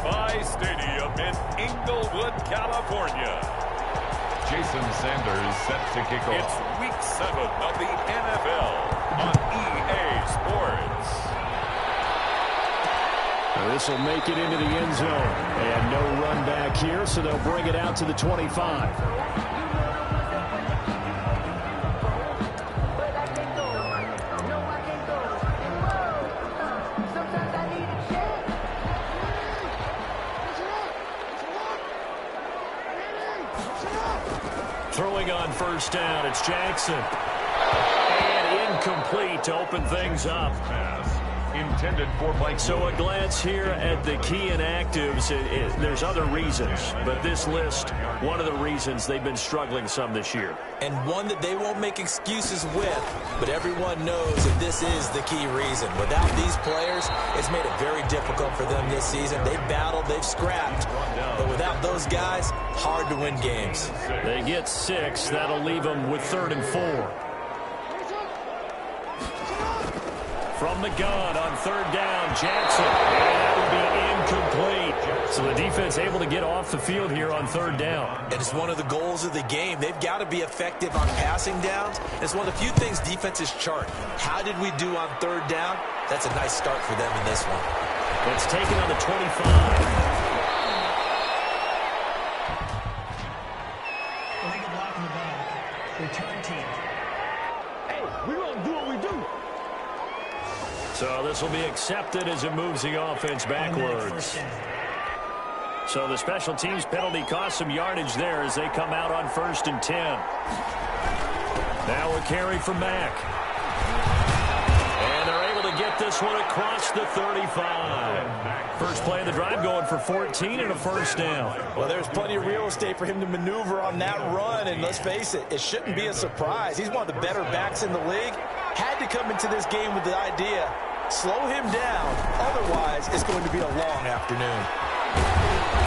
SoFi Stadium in Inglewood, California. Jason Sanders set to kick off. It's Week 7 of the NFL on EA Sports. This will make it into the end zone. And no run back here, so they'll bring it out to the 25. Throwing on first down, it's Jackson. And incomplete to open things up. Pass intended for Mike. So a glance here at the key inactives. There's other reasons, but this list, one of the reasons they've been struggling some this year. And one that they won't make excuses with, but everyone knows that this is the key reason. Without these players, it's made it very difficult for them this season. They've battled, they've scrapped, but without those guys, hard to win games. They get 6. That'll leave them with 3rd and 4. From the gun on 3rd down, Jackson. And that would be incomplete. So the defense able to get off the field here on 3rd down. And it's one of the goals of the game. They've got to be effective on passing downs. It's one of the few things defenses chart. How did we do on 3rd down? That's a nice start for them in this one. It's taken on the 25. Illegal block in the back. Return team. Hey, we gonna do what we do. So this will be accepted as it moves the offense backwards. So the special teams penalty cost some yardage there as they come out on 1st and 10. Now a carry from Mack. And they're able to get this one across the 35. First play of the drive going for 14 and a first down. Well, there's plenty of real estate for him to maneuver on that run, and let's face it, it shouldn't be a surprise. He's one of the better backs in the league. Had to come into this game with the idea, slow him down, otherwise it's going to be a long afternoon.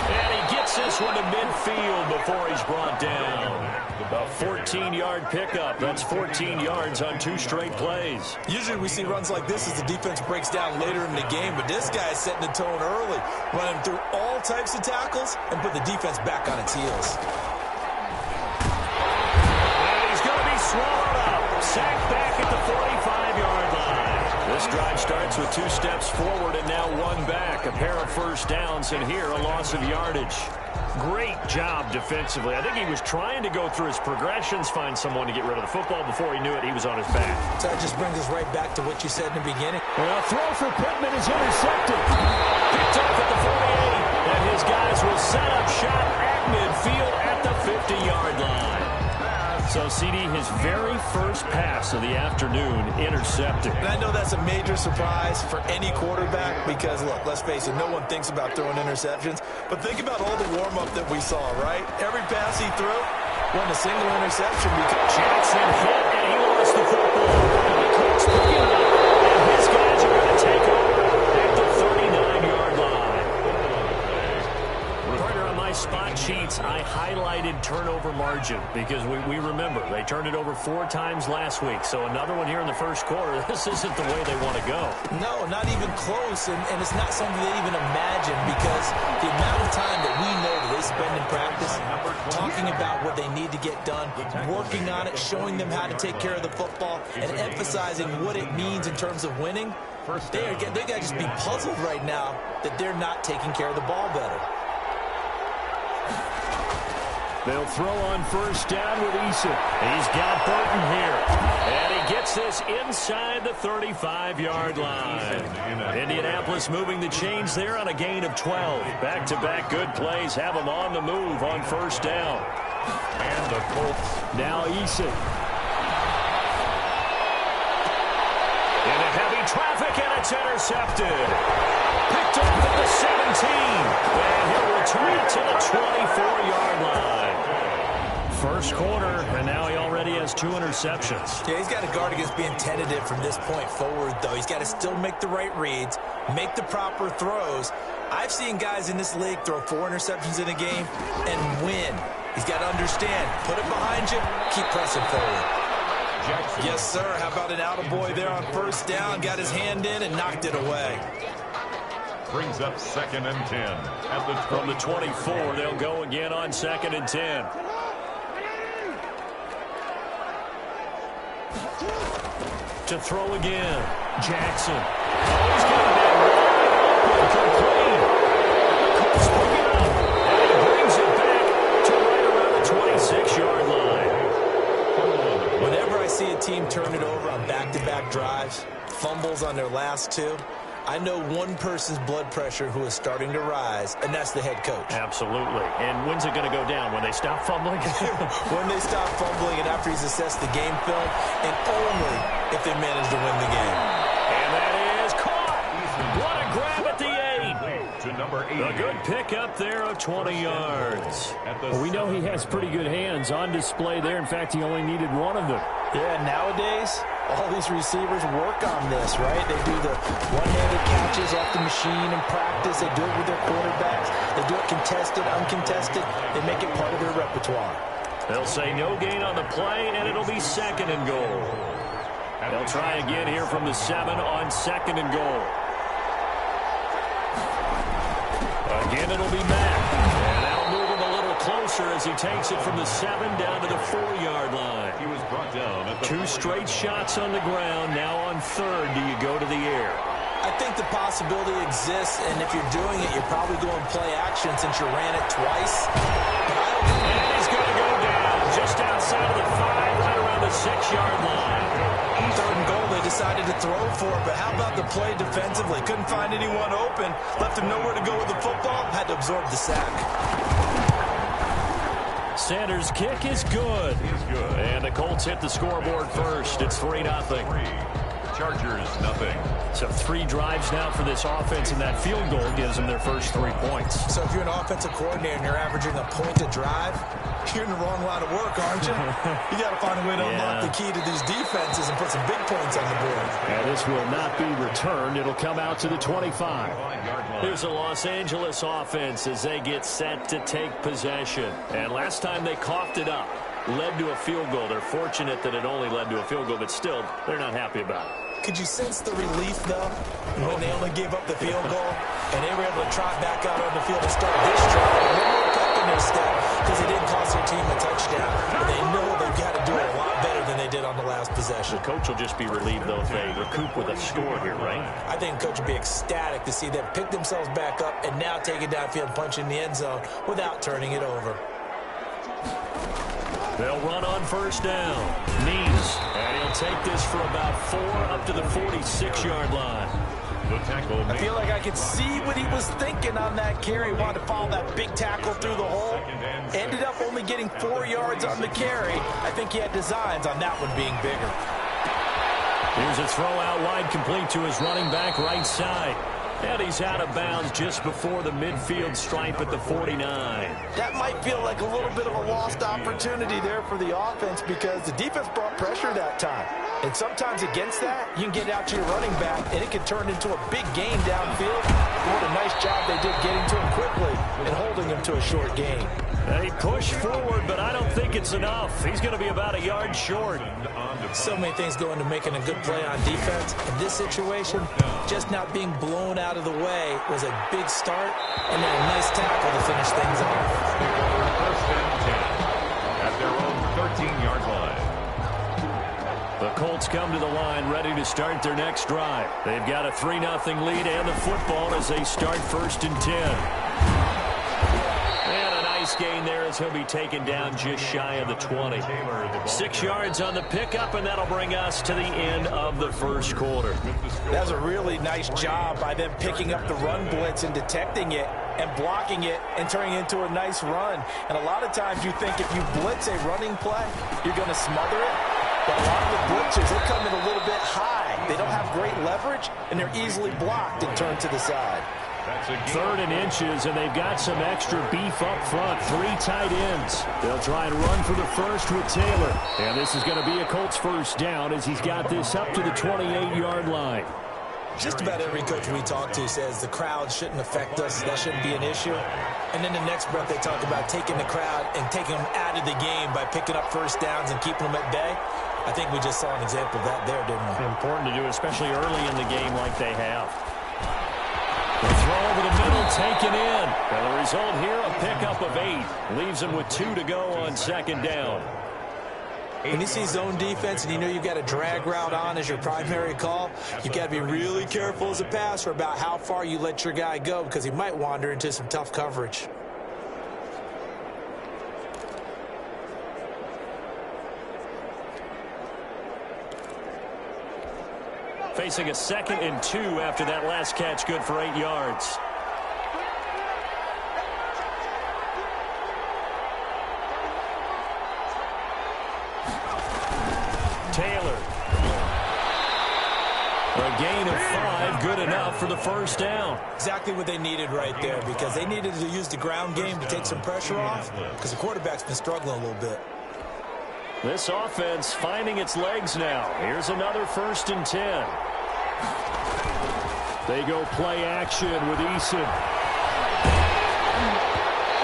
And he gets this one to midfield before he's brought down. A 14-yard pickup. That's 14 yards on 2 straight plays. Usually we see runs like this as the defense breaks down later in the game, but this guy is setting the tone early, running through all types of tackles and put the defense back on its heels. And he's going to be swallowed up. Sacked back at the 45-yard line. This drive starts with 2 steps forward and now 1 back. A pair of first downs, and here a loss of yardage. Great job defensively. I think he was trying to go through his progressions, find someone to get rid of the football. Before he knew it, he was on his back. So that just brings us right back to what you said in the beginning. Well, throw for Pittman is intercepted. Picked up at the 48, and his guys will set up shop at midfield at the 50-yard line. So, CD, his very first pass of the afternoon intercepted. And I know that's a major surprise for any quarterback because, look, let's face it, no one thinks about throwing interceptions. But think about all the warm-up that we saw, right? Every pass he threw wasn't a single interception because Jackson hit, and he lost the football. And the Colts pick it up, and his guys are going to take over at the 39-yard line. Partner, on my spot sheets, I highlighted turnover margin because we remember they turned it over 4 times last week. So another one here in the first quarter. This isn't the way they want to go. No, not even close, and it's not something they even imagine because the amount of time that we know that they spend in practice talking about what they need to get done, working on it, showing them how to take care of the football, and emphasizing what it means in terms of winning. They got to just be puzzled right now that they're not taking care of the ball better. They'll throw on first down with Eason. He's got Burton here. And he gets this inside the 35-yard line. Indianapolis moving the chains there on a gain of 12. Back-to-back good plays have them on the move on first down. And the Colts. Now Eason. Into heavy traffic, and it's intercepted. Picked up at the 17. And he'll return it to the 24-yard line. First quarter, and now he already has 2 interceptions. Yeah, he's got to guard against being tentative from this point forward, though. He's got to still make the right reads, make the proper throws. I've seen guys in this league throw 4 interceptions in a game and win. He's got to understand, put it behind you, keep pressing forward. Jackson. Yes, sir. How about an attaboy there on first down? Got his hand in and knocked it away. brings up 2nd and 10. At the From the 24, they'll go again on 2nd and 10. To throw again. Jackson. Oh, he's got that complete. Colts bring it up. And he brings it back to right around the 26-yard line. Whenever I see a team turn it over on back-to-back drives, fumbles on their last two, I know one person's blood pressure who is starting to rise, and that's the head coach. Absolutely. And when's it going to go down? When they stop fumbling? When they stop fumbling and after he's assessed the game film, and only if they manage to win the game. And that is caught. What a grab at the 8. To number 8. A good pickup there of 20 yards. Well, we know he has pretty good hands on display there. In fact, he only needed one of them. Yeah, nowadays, all these receivers work on this, right? They do the one-handed catches off the machine in practice. They do it with their quarterbacks. They do it contested, uncontested. They make it part of their repertoire. They'll say no gain on the play, and it'll be 2nd and goal. They'll try again here from the 7 on 2nd and goal. Again, it'll be Matt. And that'll move him a little closer as he takes it from the 7 down to the 4-yard line. He was brought down at the 2 straight shots on the ground. Now on 3rd, do you go to the air? I think the possibility exists, and if you're doing it, you're probably going play action since you ran it twice. And he's going to go down just outside of the 5, right around the 6-yard line. 3rd and goal, they decided to throw for it, but how about the play defensively? Couldn't find anyone open, left him nowhere to go with the football, had to absorb the sack. Sanders' kick is good. And the Colts hit the scoreboard first. It's 3-0. Chargers, nothing. So 3 drives now for this offense, and that field goal gives them their first 3 points. So if you're an offensive coordinator and you're averaging a point a drive, you're in the wrong line of work, aren't you? You got to find a way to unlock the key to these defenses and put some big points on the board. And this will not be returned. It'll come out to the 25. Here's the Los Angeles offense as they get set to take possession. And last time they coughed it up, led to a field goal. They're fortunate that it only led to a field goal, but still, they're not happy about it. Could you sense the relief, though, when they only gave up the field goal and they were able to trot back out on the field and start this drive? A little more pep in their step because they didn't cost their team a touchdown. But they know they've got to do it a lot better than they did on the last possession. The coach will just be relieved, though, if they recoup with a score here, right? I think the coach would be ecstatic to see them pick themselves back up and now take it downfield and punch in the end zone without turning it over. They'll run on 1st down. Knees. And he'll take this for about 4 up to the 46-yard line. The tackle. I feel like I could see what he was thinking on that carry. Wanted to follow that big tackle through the hole. Ended up only getting 4 yards on the carry. I think he had designs on that one being bigger. Here's a throw out wide, complete to his running back right side. And he's out of bounds just before the midfield stripe at the 49. That might feel like a little bit of a lost opportunity there for the offense because the defense brought pressure that time. And sometimes against that, you can get out to your running back, and it can turn into a big gain downfield. What a nice job they did getting to him quickly and holding him to a short gain. They push forward, but I don't think it's enough. He's going to be about a yard short. So many things go into making a good play on defense. In this situation, just not being blown out of the way was a big start, and then a nice tackle to finish things off. 1st and 10 at their own 13-yard line. The Colts come to the line ready to start their next drive. They've got a 3-0 lead and the football as they start 1st and 10. Gain there as he'll be taken down just shy of the 20. 6 yards on the pickup, and that'll bring us to the end of the 1st quarter. That was a really nice job by them picking up the run blitz and detecting it and blocking it and turning it into a nice run. And a lot of times you think if you blitz a running play, you're going to smother it. But a lot of the blitzers, they come in a little bit high. They don't have great leverage, and they're easily blocked and turned to the side. 3rd and inches, and they've got some extra beef up front. 3 tight ends. They'll try and run for the first with Taylor. And this is going to be a Colts 1st down as he's got this up to the 28-yard line. Just about every coach we talk to says the crowd shouldn't affect us. That shouldn't be an issue. And then the next breath they talk about taking the crowd and taking them out of the game by picking up 1st downs and keeping them at bay. I think we just saw an example of that there, didn't we? Important to do, especially early in the game like they have. The throw over the middle taken in. And the result here, a pickup of 8. Leaves him with 2 to go on second down. When you see zone defense and you know you've got a drag route on as your primary call, you've got to be really careful as a passer about how far you let your guy go because he might wander into some tough coverage. Facing a 2nd and 2 after that last catch, good for 8 yards. Taylor. A gain of 5, good enough for the first down. Exactly what they needed right there because they needed to use the ground game to take some pressure off because the quarterback's been struggling a little bit. This offense finding its legs now. Here's another 1st and 10. They go play action with Eason.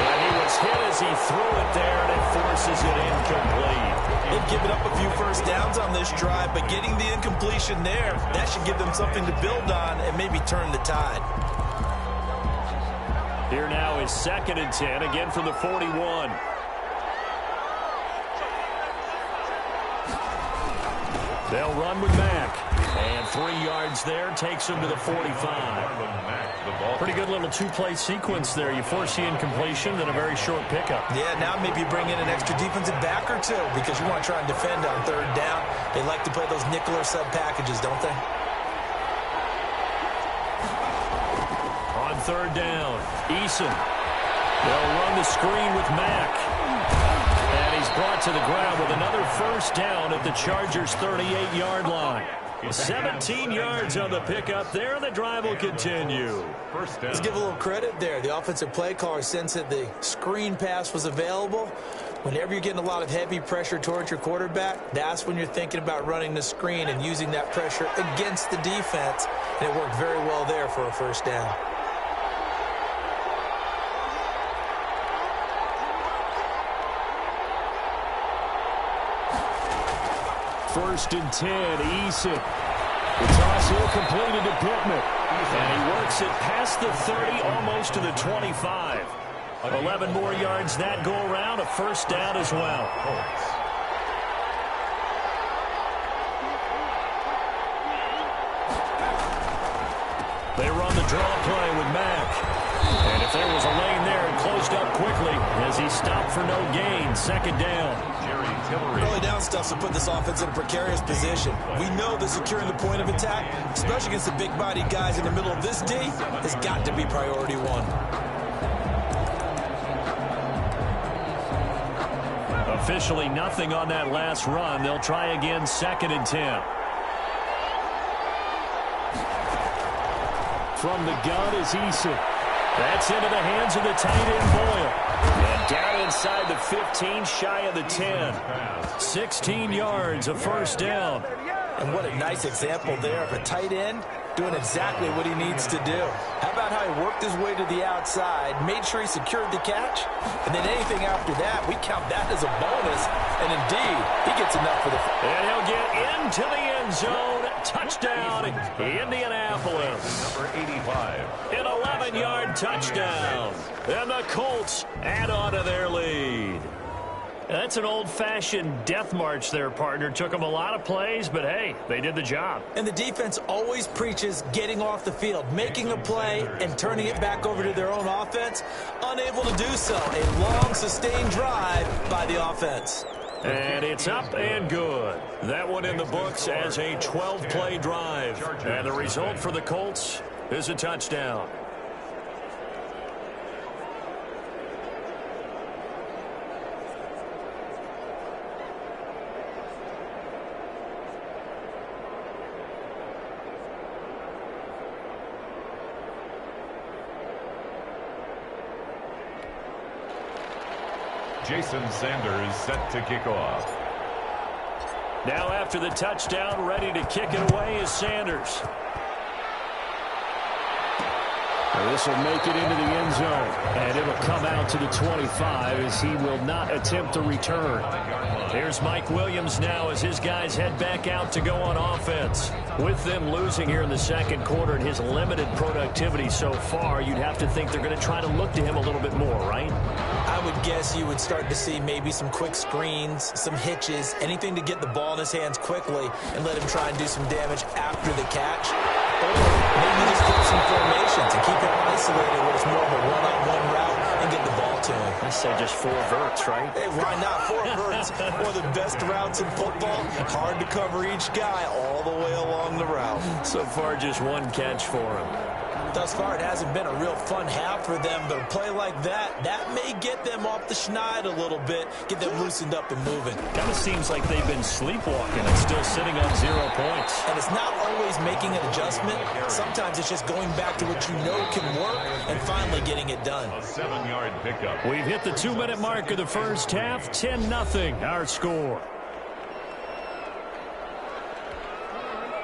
And he was hit as he threw it there, and it forces it incomplete. They've given up a few first downs on this drive, but getting the incompletion there, that should give them something to build on and maybe turn the tide. Here now is 2nd and 10, again from the 41. They'll run with Mack. And 3 yards there takes him to the 45. Pretty good little 2-play sequence there. You force the incompletion, then a very short pickup. Yeah, now maybe you bring in an extra defensive back or 2 because you want to try and defend on 3rd down. They like to play those nickel or sub packages, don't they? On 3rd down, Eason. They'll run the screen with Mack. And he's brought to the ground with another 1st down at the Chargers' 38-yard line. 17 yards on the pickup there. The drive will continue. Let's give a little credit there. The offensive play caller sensed that the screen pass was available. Whenever you're getting a lot of heavy pressure towards your quarterback, that's when you're thinking about running the screen and using that pressure against the defense. And it worked very well there for a 1st down. First and 10, Eason. The toss here completed to Pittman. And he works it past the 30, almost to the 25. 11 more yards that go around, a 1st down as well. They run the draw play with Mack. And if there was a lane there, it closed up quickly as he stopped for no gain. 2nd down. Early down stuff to put this offense in a precarious position. We know that securing the point of attack, especially against the big-bodied guys in the middle of this D, has got to be priority 1. Officially nothing on that last run. They'll try again, 2nd and 10. From the gun is Eason. That's into the hands of the tight end Boyle. And down inside the 15, shy of the 10. 16 yards, a 1st down. And what a nice example there of a tight end doing exactly what he needs to do. How about how he worked his way to the outside, made sure he secured the catch, and then anything after that, we count that as a bonus. And indeed, he gets enough for the... And he'll get into the end zone. Touchdown, Indianapolis. Number 85. An 11-yard touchdown. And the Colts add on to their lead. That's an old-fashioned death march there, partner. Took them a lot of plays, but hey, they did the job. And the defense always preaches getting off the field, making a play, and turning it back over to their own offense. Unable to do so. A long, sustained drive by the offense. And it's up and good. That one in the books as a 12-play drive. And the result for the Colts is a touchdown. Jason Sanders set to kick off. Now after the touchdown, ready to kick it away is Sanders. This will make it into the end zone, and it'll come out to the 25 as he will not attempt to return. Here's Mike Williams now as his guys head back out to go on offense. With them losing here in the second quarter and his limited productivity so far, you'd have to think they're going to try to look to him a little bit more, right? I would guess you would start to see maybe some quick screens, some hitches, anything to get the ball in his hands quickly and let him try and do some damage after the catch. Or maybe just flip some formations and keep him isolated where it's more of a one-on-one route and get the ball to him. I say just 4 verts, right? Hey, why not? 4 verts. One of the best routes in football. Hard to cover each guy all the way along the route. So far, just 1 catch for him. Thus far, it hasn't been a real fun half for them, but a play like that may get them off the schneid a little bit, get them loosened up and moving. Kind of seems like they've been sleepwalking and still sitting on 0 points. And it's not always making an adjustment. Sometimes it's just going back to what you know can work and finally getting it done. A 7-yard pickup. We've hit the 2-minute mark of the first half. 10-0 our score.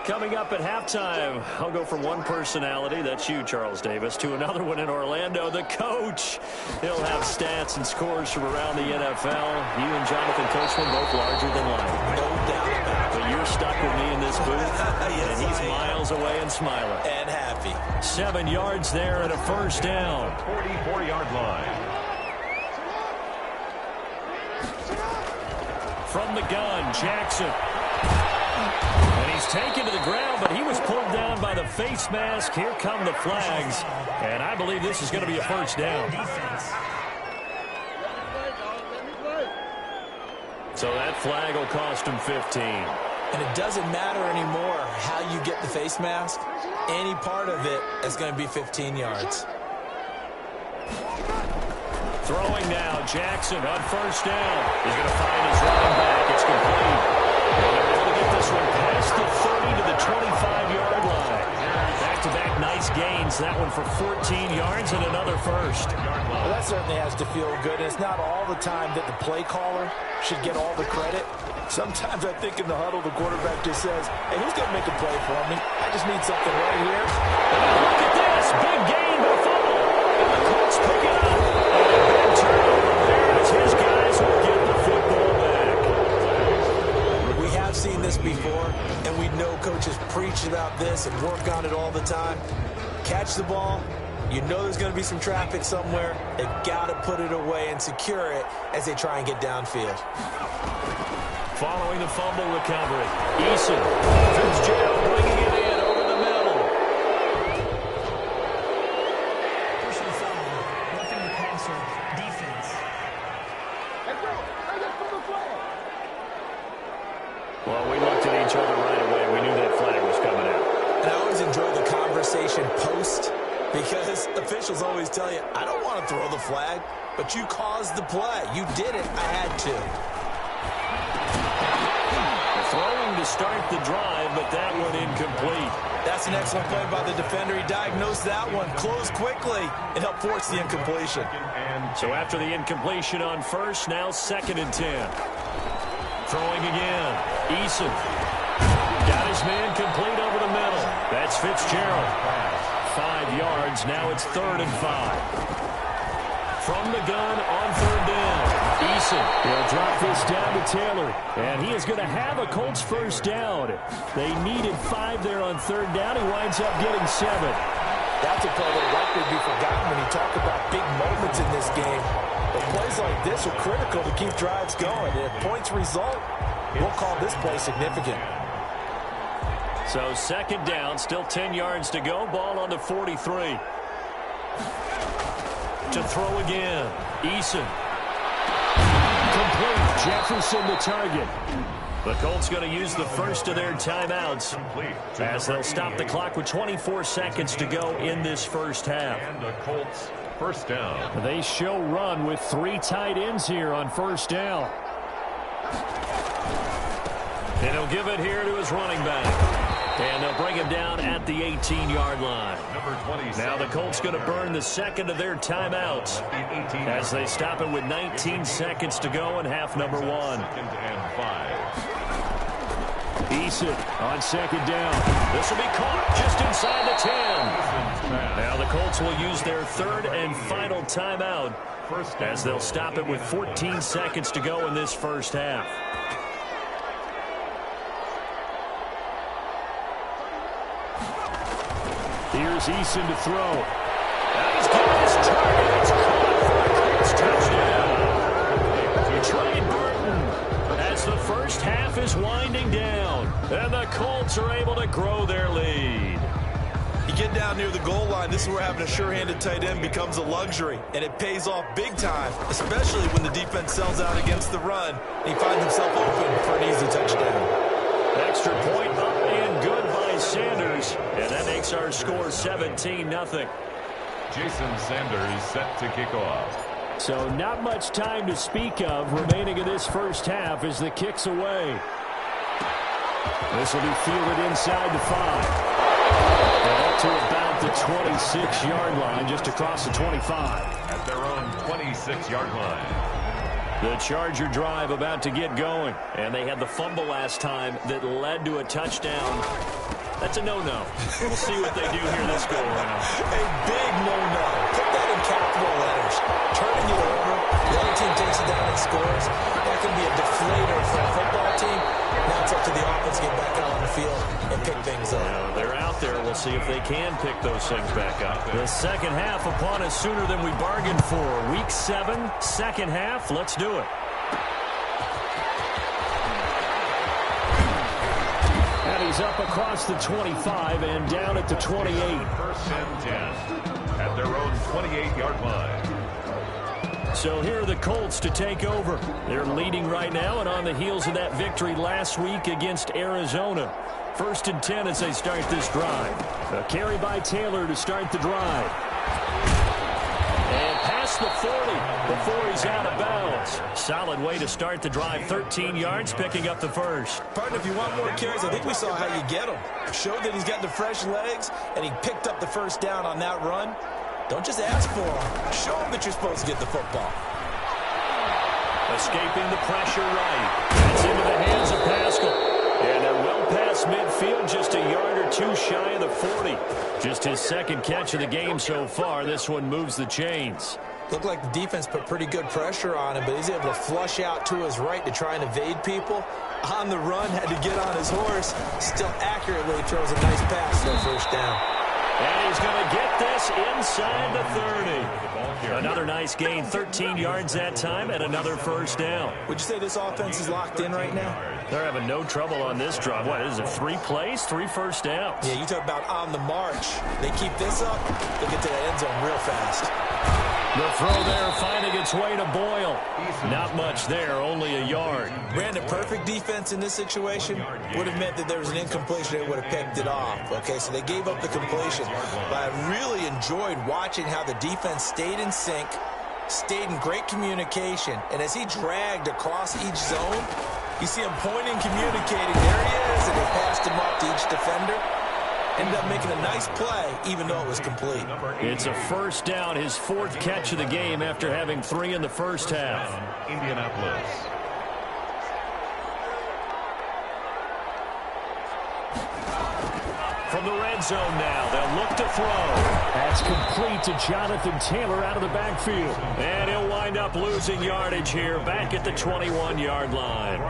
Coming up at halftime, I'll go from one personality, that's you, Charles Davis, to another one in Orlando, the coach. He'll have stats and scores from around the NFL. You and Jonathan Coachman both larger than life. No doubt about it. But you're stuck with me in this booth, Yes, and he's miles away and smiling. And happy. 7 yards there and a first down. 44-yard line. From the gun, Jackson. And he's taken to the ground, but he was pulled down by the face mask. Here come the flags. And I believe this is going to be a first down. So that flag will cost him 15. And it doesn't matter anymore how you get the face mask. Any part of it is going to be 15 yards. Throwing now, Jackson on first down. He's going to find his running back. It's complete. And they're able to get this one past the 30 to the 25-yard line. Back-to-back nice gains. That one for 14 yards and another first. Well, that certainly has to feel good. It's not all the time that the play caller should get all the credit. Sometimes I think in the huddle, the quarterback just says, hey, who's going to make a play for me? I just need something right here. And look at this. Big gain by Fumble. And the Colts pick it up. And a big turnover there as his guys will get the football back. We have seen this before, and we know coaches preach about this and work on it all the time. Catch the ball. You know there's going to be some traffic somewhere. They've got to put it away and secure it as they try and get downfield. Following the fumble recovery, Eason. Fitzgerald bringing it in over the middle. Personal foul. Roughing the passer. Defense. Well, we looked at each other right away. We knew that flag was coming out. And I always enjoy the conversation post because officials always tell you, I don't want to throw the flag, but you caused the play. You did it. I had to. Throwing to start the drive, but that one incomplete. That's an excellent play by the defender. He diagnosed that one, closed quickly, and helped force the incompletion. So after the incompletion on first, now 2nd and 10. Throwing again. Eason. Got his man complete over the middle. That's Fitzgerald. 5 yards. Now it's 3rd and 5. From the gun on 3rd down. Eason will drop this down to Taylor. And he is going to have a Colts first down. They needed 5 there on 3rd down. He winds up getting 7. That's a play that will likely be forgotten when you talk about big moments in this game. But plays like this are critical to keep drives going. And if points result, we'll call this play significant. So 2nd down, still 10 yards to go. Ball on the 43. To throw again. Eason. Complete. Jefferson the target. The Colts going to use the first of their timeouts as they'll stop the clock with 24 seconds to go in this first half. And the Colts first down. They show run with 3 tight ends here on first down. And he'll give it here to his running back. And they'll bring him down at the 18-yard line. Now the Colts going to burn the 2nd of their timeouts as they stop it with 19 seconds to go in half number 1. 2nd and 5. Eason on 2nd down. This will be caught just inside the 10. Now the Colts Colts will use their third and final timeout as they'll stop it with 14 seconds to go in this first half. Here's Eason to throw. Now he's given his target. It's caught for a Colts touchdown. Trey Burton as the first half is winding down. And the Colts are able to grow their lead. You get down near the goal line, this is where having a sure-handed tight end becomes a luxury, and it pays off big time, especially when the defense sells out against the run, and he finds himself open for an easy touchdown. Extra point up and good by Sanders, and that makes our score 17-0. Jason Sanders set to kick off. So not much time to speak of remaining in this first half as the kick's away. This will be fielded inside the 5. And up to about the 26-yard line, just across the 25. At their own 26-yard line. The Charger drive about to get going. And they had the fumble last time that led to a touchdown. That's a no-no. We'll see what they do here this go-around. A big no-no. Put that in capital letters. Turning it over, the other team takes it down and scores. That can be a deflator for a football team. Now it's up to the offense to get back out on the field and pick things up. They're out there. We'll see if they can pick those things back up. The second half upon us sooner than we bargained for. Week 7, second half. Let's do it. And he's up across the 25 and down at the 28. First and 10 at their own 28-yard line. So here are the Colts to take over. They're leading right now and on the heels of that victory last week against Arizona. First and 10 as they start this drive. A carry by Taylor to start the drive. And past the 40 before he's out of bounds. Solid way to start the drive. 13 yards, picking up the first. Partner, if you want more carries, I think we saw how you get him. Showed that he's got the fresh legs, and he picked up the first down on that run. Don't just ask for him. Show him that you're supposed to get the football. Escaping the pressure right. That's into the hands of Pascal. And they're well past midfield, just a yard or two shy of the 40. Just his second catch of the game so far. This one moves the chains. Looked like the defense put pretty good pressure on him, but he's able to flush out to his right to try and evade people. On the run, had to get on his horse. Still accurately throws a nice pass for a first down. And he's going to get this inside the 30. Another nice gain, 13 yards that time, and another first down. Would you say this offense is locked in right now? They're having no trouble on this drive. What is it, 3 plays, 3 first downs? Yeah, you talk about on the march. They keep this up, they'll get to the end zone real fast. The throw there finding its way to Boyle. Not much there, only a yard. Brandon, perfect defense in this situation would have meant that there was an incompletion. They would have picked it off. Okay, so they gave up the completion. But I really enjoyed watching how the defense stayed in sync, stayed in great communication. And as he dragged across each zone, you see him pointing, communicating. There he is, and they passed him up to each defender. Ended up making a nice play, even though it was complete. It's a first down, his 4th catch of the game after having 3 in the first half. Indianapolis. From the red zone now, they'll look to throw. That's complete to Jonathan Taylor out of the backfield. And he'll wind up losing yardage here back at the 21-yard line.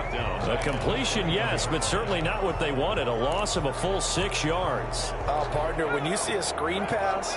A completion, yes, but certainly not what they wanted. A loss of a full 6 yards. Oh, partner, when you see a screen pass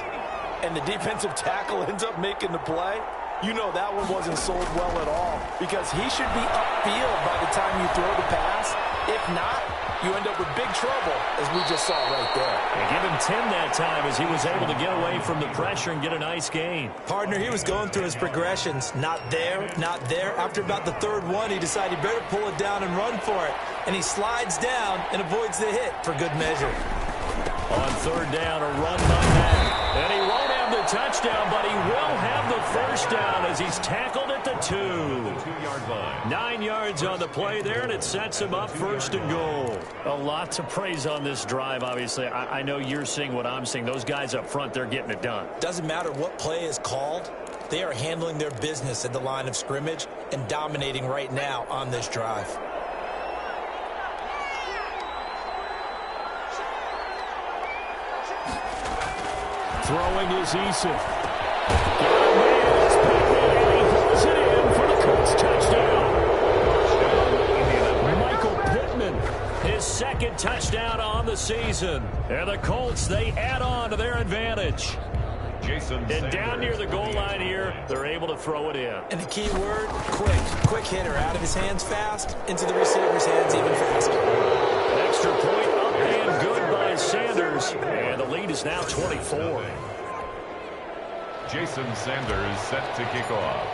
and the defensive tackle ends up making the play, you know that one wasn't sold well at all, because he should be upfield by the time you throw the pass. If not, you end up with big trouble, as we just saw right there. They give him 10 that time as he was able to get away from the pressure and get a nice gain. Partner, he was going through his progressions. Not there, not there. After about the 3rd one, he decided he better pull it down and run for it. And he slides down and avoids the hit for good measure. On 3rd down, a run by Matt. And he won't have the touchdown, but he will have the first down as he's tackled at the 2. 2-yard line. 9 yards on the play there, and it sets him up 1st and goal. A lot to praise on this drive, obviously. I know you're seeing what I'm seeing. Those guys up front, they're getting it done. Doesn't matter what play is called. They are handling their business at the line of scrimmage and dominating right now on this drive. Throwing is Eason. And he hauls it in for the Colts touchdown. Michael Pittman, his second touchdown on the season. And the Colts, they add on to their advantage. And down near the goal line here, they're able to throw it in. And the key word, quick. Quick hitter, out of his hands fast, into the receiver's hands even faster. Extra point up and good by Sanders. And the lead is now 24. Jason Sanders set to kick off.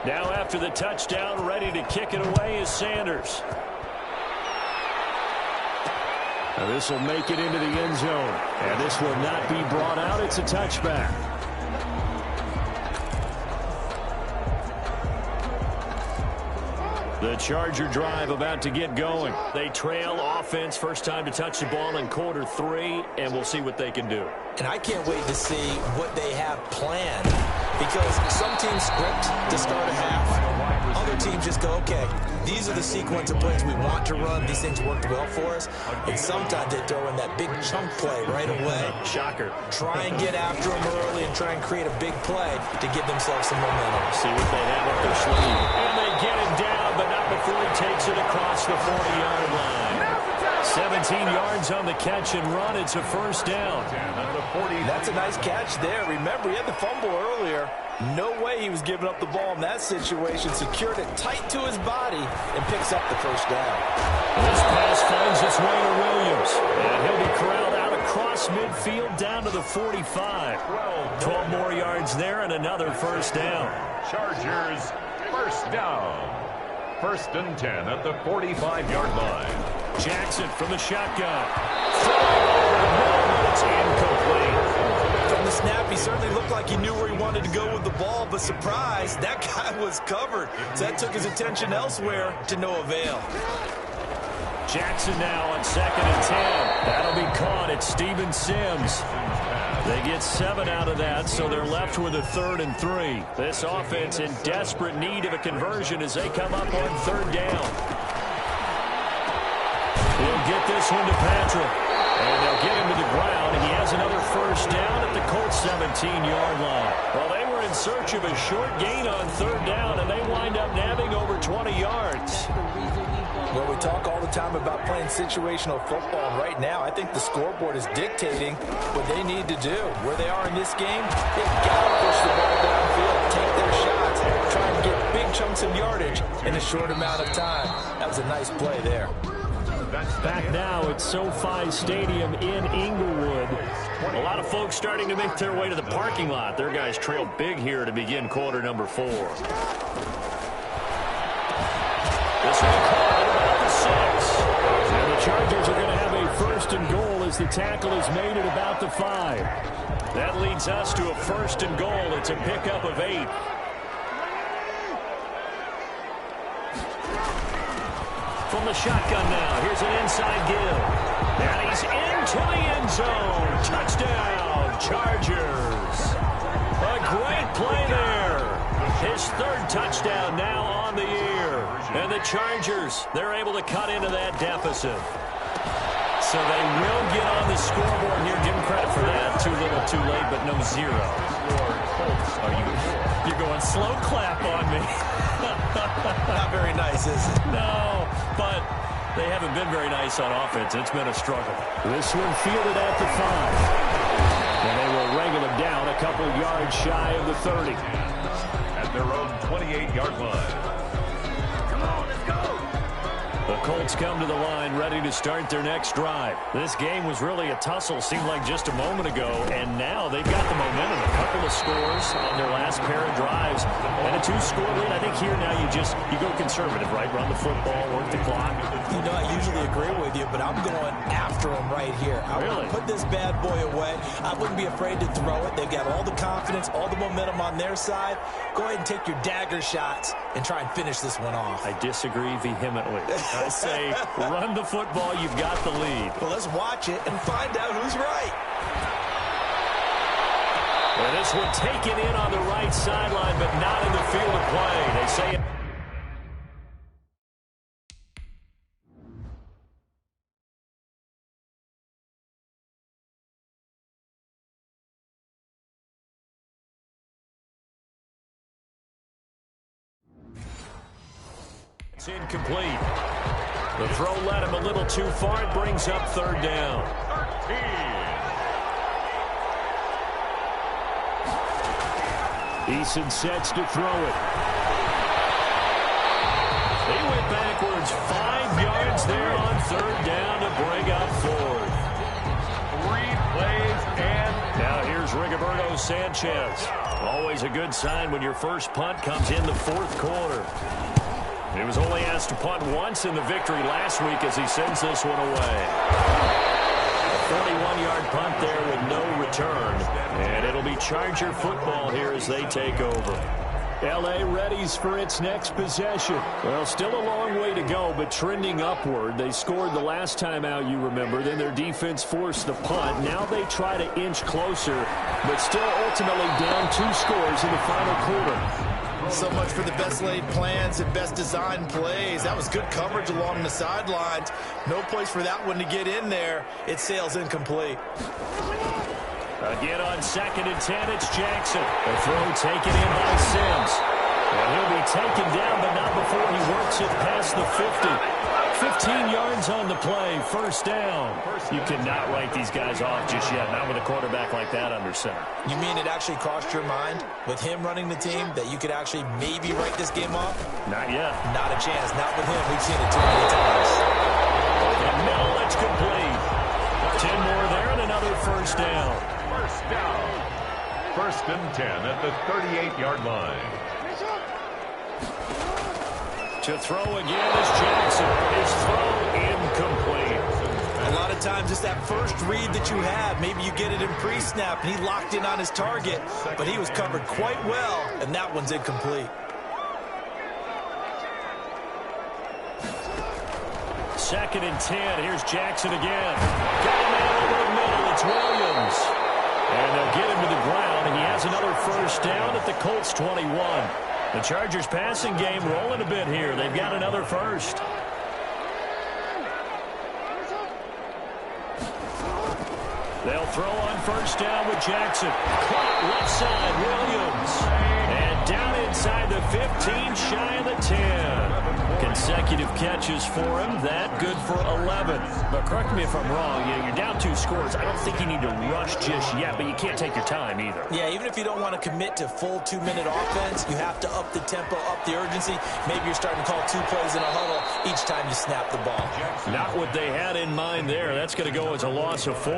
Now after the touchdown, ready to kick it away is Sanders. Now this will make it into the end zone. And this will not be brought out. It's a touchback. The Charger drive about to get going. They trail offense, first time to touch the ball in quarter 3, and we'll see what they can do. And I can't wait to see what they have planned, because some teams script to start a half. Other teams just go, okay, these are the sequence of plays we want to run. These things worked well for us. And sometimes they throw in that big chunk play right away. Shocker. Try and get after them early and try and create a big play to give themselves some momentum. See what they have up their sleeve. And they get him down, but not before he takes it across the 40-yard line. 17 yards on the catch and run. It's a first down. That's a nice catch there. Remember, he had the fumble earlier. No way he was giving up the ball in that situation. Secured it tight to his body and picks up the first down. This pass finds its way to Williams. And he'll be corralled out across midfield down to the 45. 12 more yards there and another first down. Chargers first down. First and 10 at the 45-yard line. Jackson from the shotgun. It's incomplete. From the snap, he certainly looked like he knew where he wanted to go with the ball, but surprise, that guy was covered. So that took his attention elsewhere to no avail. Jackson now on 2nd and 10. That'll be caught. It's Steven Sims. They get 7 out of that, so they're left with a 3rd and 3. This offense in desperate need of a conversion as they come up on 3rd down. He'll get this one to Patrick. And they'll get him to the ground, and he has another first down at the Colts 17-yard line. Well, they were in search of a short gain on 3rd down, and they wind up nabbing over 20 yards. Well, we talk all the time about playing situational football, and right now I think the scoreboard is dictating what they need to do. Where they are in this game, they've got to push the ball downfield, take their shots, try and get big chunks of yardage in a short amount of time. That was a nice play there. Back now at SoFi Stadium in Inglewood. A lot of folks starting to make their way to the parking lot. Their guys trail big here to begin quarter number 4. This one caught at about the 6. And the Chargers are going to have a first and goal as the tackle is made at about the 5. That leads us to a first and goal. It's a pickup of 8. From the shotgun now. Here's an inside give. And he's into the end zone. Touchdown, Chargers. A great play there. His 3rd touchdown now on the year. And the Chargers, they're able to cut into that deficit. So they will get on the scoreboard here. Give them credit for that. Too little, too late, but no 0. You're going slow clap on me. Not very nice, is it? No, but they haven't been very nice on offense. It's been a struggle. This one fielded at the 5. And they will wrangle him down a couple yards shy of the 30. At their own 28-yard line. The Colts come to the line ready to start their next drive. This game was really a tussle, seemed like just a moment ago, and now they've got the momentum. A couple of scores on their last pair of drives, and a 2-score lead. I think here now you go conservative, right? Run the football, work the clock. You know, I usually agree with you, but I'm going after him right here. I want to put this bad boy away. I wouldn't be afraid to throw it. They've got all the confidence, all the momentum on their side. Go ahead and take your dagger shots and try and finish this one off. I disagree vehemently. I say run the football. You've got the lead. Well, let's watch it and find out who's right. Well, this one taken in on the right sideline, but not in the field of play. They say it. It's incomplete. The throw led him a little too far. It brings up third down. 13. Eason sets to throw it. They went backwards 5 yards there on third down to bring up fourth. 3 plays and now here's Rigoberto Sanchez. Always a good sign when your first punt comes in the fourth quarter. He was only asked to punt once in the victory last week as he sends this one away. A 41-yard punt there with no return. And it'll be Charger football here as they take over. L.A. readies for its next possession. Well, still a long way to go, but trending upward. They scored the last time out, you remember. Then their defense forced the punt. Now they try to inch closer, but still ultimately down 2 scores in the final quarter. So much for the best laid plans and best designed plays. That was good coverage along the sidelines. No place for that one to get in there. It sails incomplete. Again on 2nd and 10, it's Jackson. The throw taken in by Sims. And he'll be taken down, but not before he works it past the 50. 15 yards on the play, first down. You cannot write these guys off just yet, not with a quarterback like that under center. You mean it actually crossed your mind with him running the team that you could actually maybe write this game off? Not yet. Not a chance. Not with him. We've seen it too many times. Over the middle, it's complete. 10 more there and another first down. First down. 1st and 10 at the 38-yard line. To throw again is Jackson. His throw incomplete. A lot of times it's that first read that you have. Maybe you get it in pre-snap and he locked in on his target, but he was covered quite well, and that one's incomplete. 2nd and 10. Here's Jackson again. Got a man over the middle. It's Williams. And they'll get him to the ground, and he has another first down at the Colts 21. The Chargers passing game rolling a bit here. They've got another first. They'll throw on first down with Jackson. Caught left side, Williams. And down inside the 15, shy of the 10. Consecutive catches for him. That good for 11. But correct me if I'm wrong. You're down 2 scores. I don't think you need to rush just yet, but you can't take your time either. Yeah, even if you don't want to commit to full 2-minute offense, you have to up the tempo, up the urgency. Maybe you're starting to call 2 plays in a huddle each time you snap the ball. Not what they had in mind there. That's going to go as a loss of 4.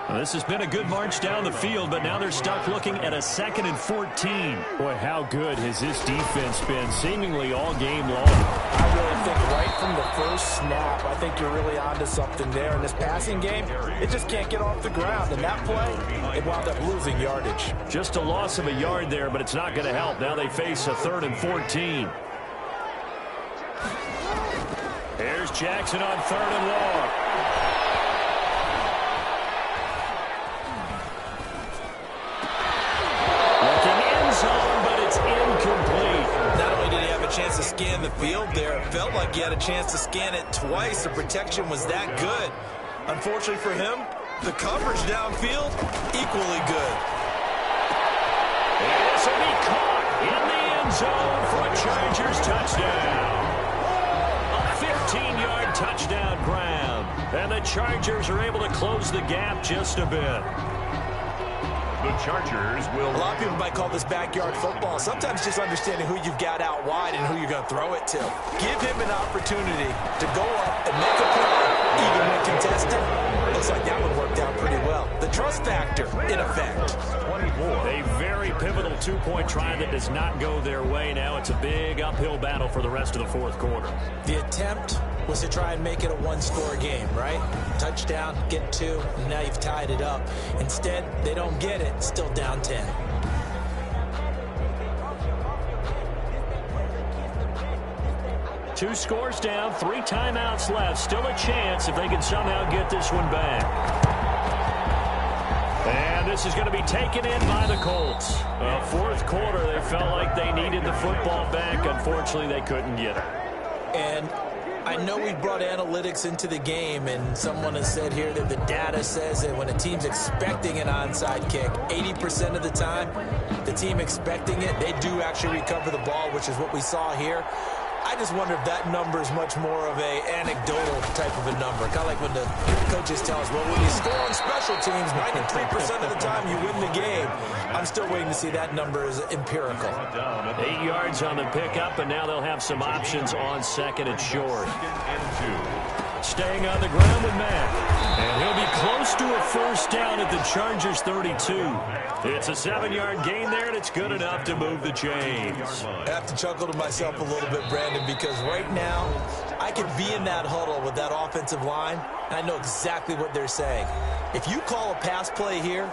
Now, this has been a good march down the field, but now they're stuck looking at a 2nd and 14. Boy, how good has this defense been seemingly all game long? I really think right from the first snap, I think you're really onto something there. In this passing game, it just can't get off the ground. And that play, it wound up losing yardage. Just a loss of a yard there, but it's not going to help. Now they face a 3rd and 14. Here's Jackson on 3rd and long. Chance to scan the field there. It felt like he had a chance to scan it twice. The protection was that good. Unfortunately for him, the coverage downfield, equally good. And this will be caught in the end zone for a Chargers touchdown. A 15-yard touchdown grab. And the Chargers are able to close the gap just a bit. The Chargers will... A lot of people might call this backyard football. Sometimes just understanding who you've got out wide and who you're going to throw it to. Give him an opportunity to go up and make a play, even when contested. Looks like that one worked out pretty well. The trust factor, in effect. 24. A very pivotal 2-point try that does not go their way. Now it's a big uphill battle for the rest of the 4th quarter. The attempt was to try and make it a 1-score game, right? Touchdown, get 2, and now you've tied it up. Instead, they don't get it, still down 10. Two scores down, 3 timeouts left. Still a chance if they can somehow get this one back. And this is going to be taken in by the Colts. 4th quarter, they felt like they needed the football back. Unfortunately, they couldn't get it. And I know we brought analytics into the game, and someone has said here that the data says that when a team's expecting an onside kick, 80% of the time, the team expecting it, they do actually recover the ball, which is what we saw here. I just wonder if that number is much more of a anecdotal type of a number. Kind of like when the coaches tell us, well, when you score on special teams, 93% of the time you win the game. I'm still waiting to see that number is empirical. 8 yards on the pickup, and now they'll have some options on second and short. Staying on the ground with Mack. And he'll be close to a first down at the Chargers' 32. It's a 7-yard gain there, and it's good enough to move the chains. I have to chuckle to myself a little bit, Brandon, because right now I could be in that huddle with that offensive line, and I know exactly what they're saying. If you call a pass play here,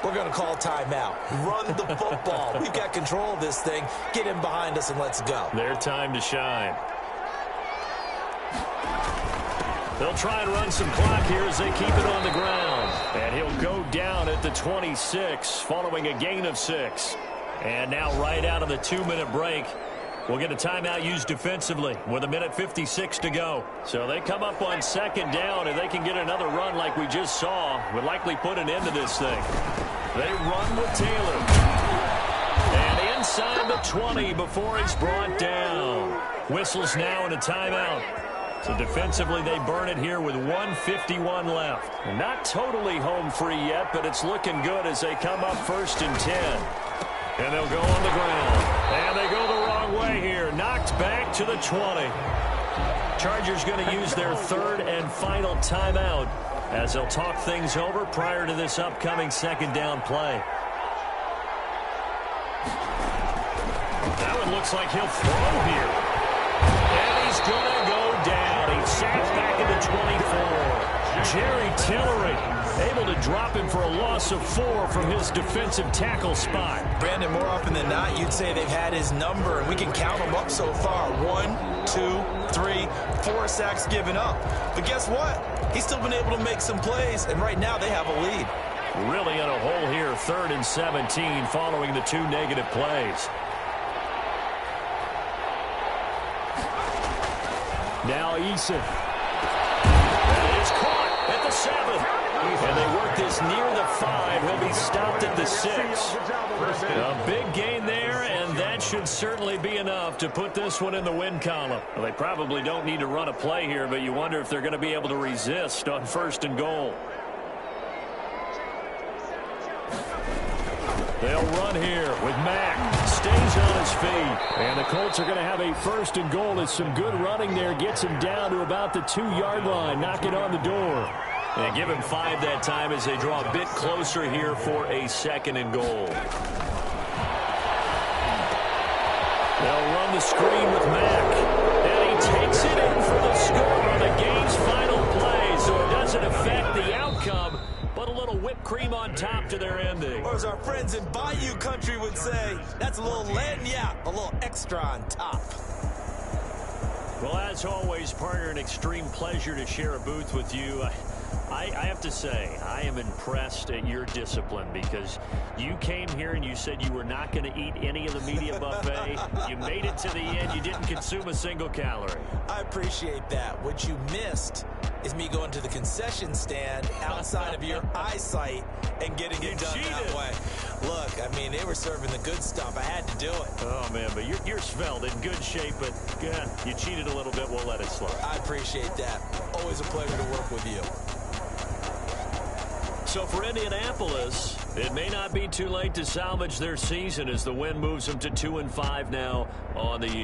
we're going to call timeout. Run the football. We've got control of this thing. Get in behind us and let's go. Their time to shine. They'll try and run some clock here as they keep it on the ground. And he'll go down at the 26 following a gain of 6. And now right out of the 2-minute break, we'll get a timeout used defensively with 1:56 to go. So they come up on second down, and they can get another run like we just saw. Would likely put an end to this thing. They run with Taylor. And inside the 20 before he's brought down. Whistles now and a timeout. So defensively, they burn it here with 1:51 left. Not totally home free yet, but it's looking good as they come up 1st and 10. And they'll go on the ground. And they go the wrong way here. Knocked back to the 20. Chargers going to use their 3rd and final timeout as they'll talk things over prior to this upcoming 2nd down play. That one looks like he'll throw here. And he's going to go down. He's sacked back into 24. Jerry Tillery able to drop him for a loss of 4 from his defensive tackle spot. Brandon, more often than not, you'd say they've had his number, and we can count them up so far. 1, 2, 3, 4 sacks given up. But guess what? He's still been able to make some plays, and right now they have a lead. Really in a hole here, 3rd and 17 following the 2 negative plays. Now Eason. That is caught at the 7. And they work this near the 5. He'll be stopped at the 6. A big gain there, and that should certainly be enough to put this one in the win column. Well, they probably don't need to run a play here, but you wonder if they're going to be able to resist on 1st and goal. They'll run here with Mack. Stays on his feet. And the Colts are going to have a 1st and goal. As some good running there gets him down to about the 2-yard line. Knock it on the door. And give him 5 that time as they draw a bit closer here for a 2nd and goal. They'll run the screen with Mack. And he takes it in for the score on the game's final play. So it doesn't affect the outcome, but a little whipped cream on top to their ending. Or as our friends in Bayou Country would say, that's a little lagniappe, a little extra on top. Well, as always, partner, an extreme pleasure to share a booth with you. I have to say, I am impressed at your discipline because you came here and you said you were not going to eat any of the media buffet. You made it to the end. You didn't consume a single calorie. I appreciate that. What you missed is me going to the concession stand outside of your eyesight and getting it done that way. Look, I mean, they were serving the good stuff. I had to do it. Oh, man, but you're svelte, in good shape, but you cheated a little bit. We'll let it slide. I appreciate that. Always a pleasure to work with you. So for Indianapolis, it may not be too late to salvage their season as the win moves them to 2-5 now on the year.